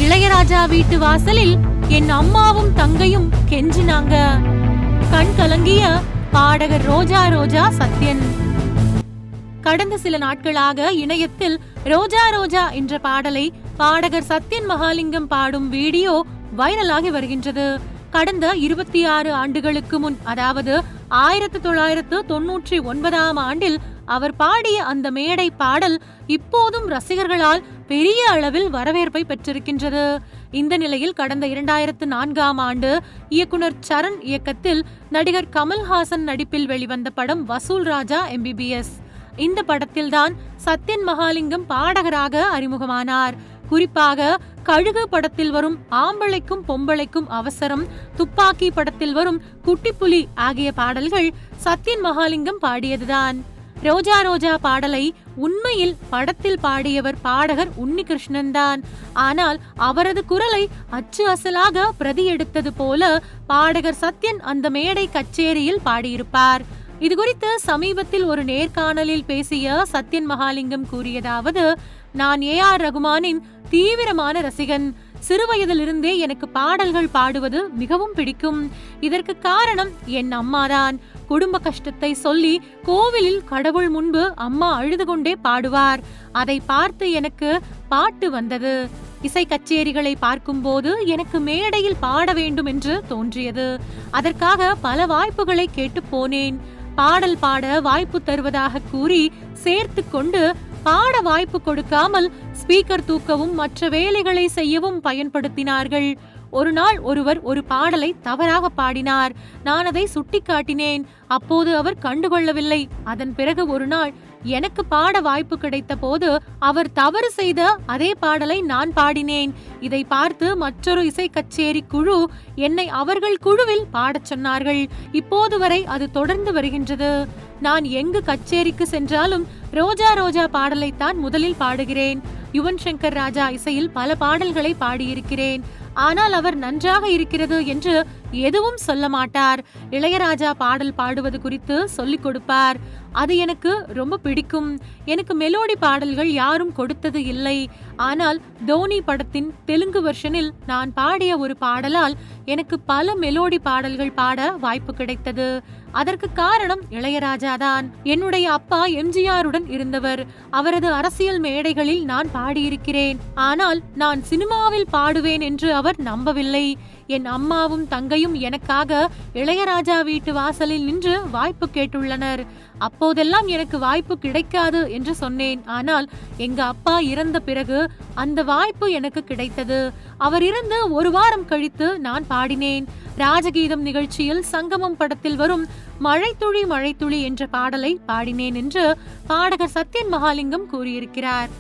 இளையராஜா வீட்டு வாசலில் என் அம்மாவும் தங்கையும் கெஞ்சினாங்க. கண் கலங்கிய பாடகர் ரோஜா ரோஜா சத்யன். கடந்த சில நாட்களாக இணையத்தில் ரோஜா ரோஜா என்ற பாடலை பாடகர் சத்யன் மகாலிங்கம் பாடும் வீடியோ வைரலாகி வருகின்றது. கடந்த 26 ஆண்டுகளுக்கு முன், அதாவது 1999ஆம் ஆண்டில் அவர் பாடிய அந்த மேடை பாடல் இப்போதும் ரசிகர்களால் பெரிய அளவில் வரவேற்பை பெற்றிருக்கின்றது. இந்த நிலையில் கடந்த 2004ஆம் ஆண்டு இயக்குனர் சரண் இயக்கத்தில் நடிகர் கமல்ஹாசன் நடிப்பில் வெளிவந்த படம் வசூல் ராஜா MBBS. இந்த படத்தில்தான் சத்யன் மகாலிங்கம் பாடகராக அறிமுகமானார். குறிப்பாக கழுகு படத்தில் வரும் ஆம்பளைக்கும் பொம்பளைக்கும் அவசரம், துப்பாக்கி படத்தில் வரும் குட்டிப்புலி ஆகிய பாடல்கள் சத்யன் மகாலிங்கம் பாடியதுதான். ரோஜா ரோஜா பாடலை உண்மையில் படத்தில் பாடியவர் பாடகர் உன்னிகிருஷ்ணன் தான். ஆனால் அவரது குரலை அச்சு அசலாக பிரதி எடுத்தது போல பாடகர் சத்யன் அந்த மேடை கச்சேரியில் பாடியிருப்பார். இதுகுறித்து சமீபத்தில் ஒரு நேர்காணலில் பேசிய சத்யன் மகாலிங்கம் கூறியதாவது, நான் AR ரகுமானின் தீவிரமான ரசிகன். சிறுவயதிலிருந்தே எனக்கு பாடல்கள் பாடுவது மிகவும் பிடிக்கும். இதற்கு காரணம் என் அம்மாதான். குடும்ப கஷ்டத்தை சொல்லி கோவிலில் கடவுள் முன்பு அம்மா அழுது கொண்டே பாடுவார். அதை பார்த்து எனக்கு பாட்டு வந்தது. இசை கச்சேரிகளை பார்க்கும்போது எனக்கு மேடையில் பாட வேண்டும் என்று தோன்றியது. அதற்காக பல வாய்ப்புகளை கேட்டு போனேன். பாடல் பாட வாய்ப்பு தருவதாக கூறி சேர்த்து கொண்டு பாட வாய்ப்பு கொடுக்காமல் ஸ்பீக்கர் தூக்கவும் மற்ற வேலைகளை செய்யவும் பயன்படுத்தினார்கள். ஒரு நாள் ஒருவர் ஒரு பாடலை தவறாக பாடினார். நான் அதை சுட்டிக்காட்டினேன். அப்போது அவர் கண்டுகொள்ளவில்லை. அதன் பிறகு ஒரு நாள் எனக்கு பாட வாய்ப்பு கிடைத்த போது அவர் தவறு செய்த அதே பாடலை நான் பாடினேன். இதை பார்த்து மற்றொரு இசை கச்சேரி குழு என்னை அவர்கள் குழுவில் பாடச் சொன்னார்கள். இப்போது வரை அது தொடர்ந்து வருகின்றது. நான் எங்கு கச்சேரிக்கு சென்றாலும் ரோஜா ரோஜா பாடலைத்தான் முதலில் பாடுகிறேன். யுவன் சங்கர் ராஜா இசையில் பல பாடல்களை பாடியிருக்கிறேன். ஆனால் அவர் நன்றாக இருக்கிறது என்று எதுவும் சொல்ல மாட்டார். இளையராஜா பாடல் பாடுவது குறித்து சொல்லிக் கொடுப்பார். அது எனக்கு ரொம்ப பிடிக்கும். எனக்கு மெலோடி பாடல்கள் யாரும் கொடுத்தது இல்லை. ஆனால் தோனி படத்தின் தெலுங்கு வெர்ஷனில் நான் பாடிய ஒரு பாடலால் எனக்கு பல மெலோடி பாடல்கள் பாட வாய்ப்பு கிடைத்தது. அதற்கு காரணம் இளையராஜா தான். என்னுடைய அப்பா MGRுடன் இருந்தவர். அவரது அரசியல் மேடைகளில் நான் பாடியிருக்கிறேன். ஆனால் நான் சினிமாவில் பாடுவேன் என்று அவர் நம்பவில்லை. என் அம்மாவும் தங்கையும் எனக்காக இளையராஜா வீட்டு வாசலில் நின்று வாய்ப்பு கேட்டுள்ளனர். அப்போதெல்லாம் எனக்கு வாய்ப்பு கிடைக்காது என்று சொன்னேன். ஆனால் எங்க அப்பா இறந்த பிறகு அந்த வாய்ப்பு எனக்கு கிடைத்தது. அவர் இறந்து ஒரு வாரம் கழித்து நான் பாடினேன். ராஜகீதம் நிகழ்ச்சியில் சங்கமம் படத்தில் வரும் மழைத்துளி மழைத்துளி என்ற பாடலை பாடினேன் என்று பாடகர் சத்யன் மகாலிங்கம் கூறியிருக்கிறார்.